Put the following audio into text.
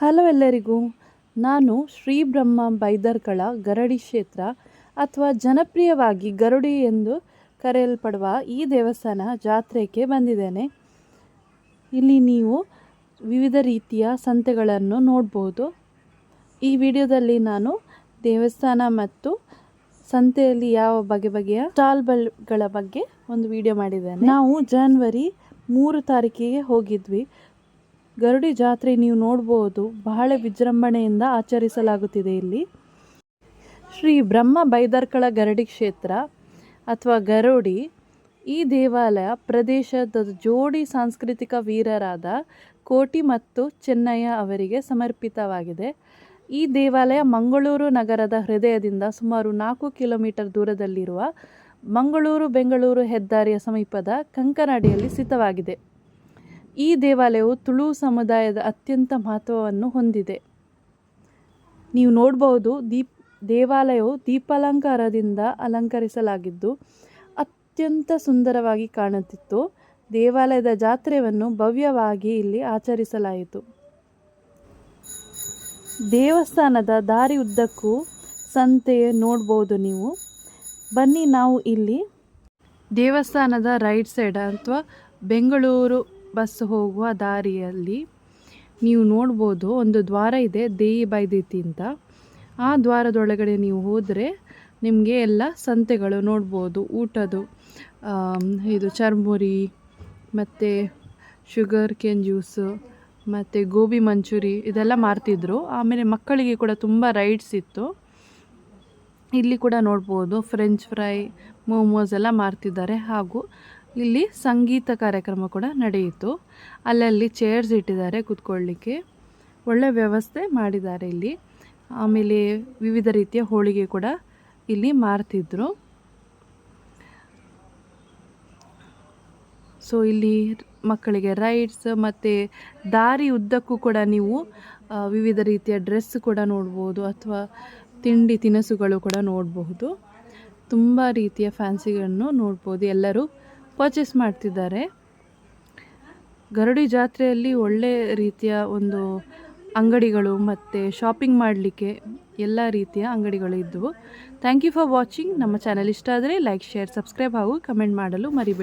Hello ಎಲ್ಲರಿಗೂ, ನಾನು ಶ್ರೀ ಬ್ರಹ್ಮ ಬೈದರ್ಕಳ ಗರಡಿ ಕ್ಷೇತ್ರ ಅಥವಾ ಜನಪ್ರಿಯವಾಗಿ ಗರುಡಿ ಎಂದು ಕರೆಯಲ್ಪಡುವ ಈ ದೇವಸ್ಥಾನ ಜಾತ್ರೆಗೆ ಬಂದಿದ್ದೇನೆ. ಇಲ್ಲಿ ನೀವು ವಿವಿಧ ರೀತಿಯ ಸಂತೆಗಳನ್ನು ನೋಡ್ಬೋದು. ಈ ವಿಡಿಯೋದಲ್ಲಿ ನಾನು ದೇವಸ್ಥಾನ ಮತ್ತು ಸಂತೆಯಲ್ಲಿ ಯಾವ ಬಗೆಯ ಸ್ಟಾಲ್ಗಳ ಬಗ್ಗೆ ಒಂದು ವಿಡಿಯೋ ಮಾಡಿದ್ದೇನೆ. ನಾವು ಜನವರಿ 3 ತಾರೀಕಿಗೆ ಹೋಗಿದ್ವಿ. ಗರುಡಿ ಜಾತ್ರೆ ನೀವು ನೋಡ್ಬೋದು, ಬಹಳ ವಿಜೃಂಭಣೆಯಿಂದ ಆಚರಿಸಲಾಗುತ್ತಿದೆ ಇಲ್ಲಿ. ಶ್ರೀ ಬ್ರಹ್ಮ ಬೈದರ್ಕಳ ಗರಡಿ ಕ್ಷೇತ್ರ ಅಥವಾ ಗರುಡಿ ಈ ದೇವಾಲಯ ಪ್ರದೇಶದ ಜೋಡಿ ಸಾಂಸ್ಕೃತಿಕ ವೀರರಾದ ಕೋಟಿ ಮತ್ತು ಚೆನ್ನಯ್ಯ ಅವರಿಗೆ ಸಮರ್ಪಿತವಾಗಿದೆ. ಈ ದೇವಾಲಯ ಮಂಗಳೂರು ನಗರದ ಹೃದಯದಿಂದ ಸುಮಾರು 4 ಕಿಲೋಮೀಟರ್ ದೂರದಲ್ಲಿರುವ ಮಂಗಳೂರು ಬೆಂಗಳೂರು ಹೆದ್ದಾರಿಯ ಸಮೀಪದ ಕಂಕನಾಡಿಯಲ್ಲಿ ಸ್ಥಿತವಾಗಿದೆ. ಈ ದೇವಾಲಯವು ತುಳು ಸಮುದಾಯದ ಅತ್ಯಂತ ಮಹತ್ವವನ್ನು ಹೊಂದಿದೆ. ನೀವು ನೋಡ್ಬೋದು, ದೇವಾಲಯವು ದೀಪಾಲಂಕಾರದಿಂದ ಅಲಂಕರಿಸಲಾಗಿದ್ದು ಅತ್ಯಂತ ಸುಂದರವಾಗಿ ಕಾಣುತ್ತಿತ್ತು. ದೇವಾಲಯದ ಜಾತ್ರೆಯನ್ನು ಭವ್ಯವಾಗಿ ಇಲ್ಲಿ ಆಚರಿಸಲಾಯಿತು. ದೇವಸ್ಥಾನದ ದಾರಿ ಉದ್ದಕ್ಕೂ ಸಂತೆ ನೋಡ್ಬೋದು ನೀವು. ಬನ್ನಿ, ನಾವು ಇಲ್ಲಿ ದೇವಸ್ಥಾನದ ರೈಟ್ ಸೈಡ್ ಅಥವಾ ಬೆಂಗಳೂರು ಬಸ್ ಹೋಗುವ ದಾರಿಯಲ್ಲಿ ನೀವು ನೋಡ್ಬೋದು, ಒಂದು ದ್ವಾರ ಇದೆ, ದೇಯಿ ಬೈದೀತಿ ಅಂತ. ಆ ದ್ವಾರದೊಳಗಡೆ ನೀವು ಹೋದರೆ ನಿಮಗೆ ಎಲ್ಲ ಸಂತೆಗಳು ನೋಡ್ಬೋದು. ಊಟದ್ದು ಇದು ಚರ್ಮುರಿ ಮತ್ತು ಶುಗರ್ ಕೇನ್ ಜ್ಯೂಸು ಮತ್ತು ಗೋಬಿ ಮಂಚೂರಿ ಇದೆಲ್ಲ ಮಾರ್ತಿದ್ರು. ಆಮೇಲೆ ಮಕ್ಕಳಿಗೆ ಕೂಡ ತುಂಬ ರೈಡ್ಸ್ ಇತ್ತು. ಇಲ್ಲಿ ಕೂಡ ನೋಡ್ಬೋದು ಫ್ರೆಂಚ್ ಫ್ರೈ, ಮೋಮೋಸ್ ಎಲ್ಲ ಮಾರ್ತಿದ್ದಾರೆ. ಹಾಗೂ ಇಲ್ಲಿ ಸಂಗೀತ ಕಾರ್ಯಕ್ರಮ ಕೂಡ ನಡೆಯಿತು. ಅಲ್ಲಲ್ಲಿ ಚೇರ್ಸ್ ಇಟ್ಟಿದ್ದಾರೆ ಕೂತ್ಕೊಳ್ಳಿಕ್ಕೆ, ಒಳ್ಳೆ ವ್ಯವಸ್ಥೆ ಮಾಡಿದ್ದಾರೆ ಇಲ್ಲಿ. ಆಮೇಲೆ ವಿವಿಧ ರೀತಿಯ ಹೋಳಿಗೆ ಕೂಡ ಇಲ್ಲಿ ಮಾರ್ತಿದ್ರು. ಸೊ ಇಲ್ಲಿ ಮಕ್ಕಳಿಗೆ ರೈಡ್ಸ್ ಮತ್ತು ದಾರಿ ಉದ್ದಕ್ಕೂ ಕೂಡ ನೀವು ವಿವಿಧ ರೀತಿಯ ಡ್ರೆಸ್ ಕೂಡ ನೋಡ್ಬೋದು, ಅಥವಾ ತಿಂಡಿ ತಿನಿಸುಗಳು ಕೂಡ ನೋಡಬಹುದು. ತುಂಬ ರೀತಿಯ ಫ್ಯಾನ್ಸಿಗಳನ್ನು ನೋಡ್ಬೋದು. ಎಲ್ಲರೂ ಪರ್ಚೇಸ್ ಮಾಡ್ತಿದ್ದಾರೆ. ಗರುಡಿ ಜಾತ್ರೆಯಲ್ಲಿ ಒಳ್ಳೆ ರೀತಿಯ ಒಂದು ಅಂಗಡಿಗಳು ಮತ್ತು ಶಾಪಿಂಗ್ ಮಾಡಲಿಕ್ಕೆ ಎಲ್ಲ ರೀತಿಯ ಅಂಗಡಿಗಳು ಇದ್ದವು. Thank you for watching. ನಮ್ಮ ಚಾನಲ್ ಇಷ್ಟ ಆದರೆ ಲೈಕ್, ಶೇರ್, ಸಬ್ಸ್ಕ್ರೈಬ್ ಹಾಗೂ ಕಮೆಂಟ್ ಮಾಡಲು ಮರಿಬೇಡಿ.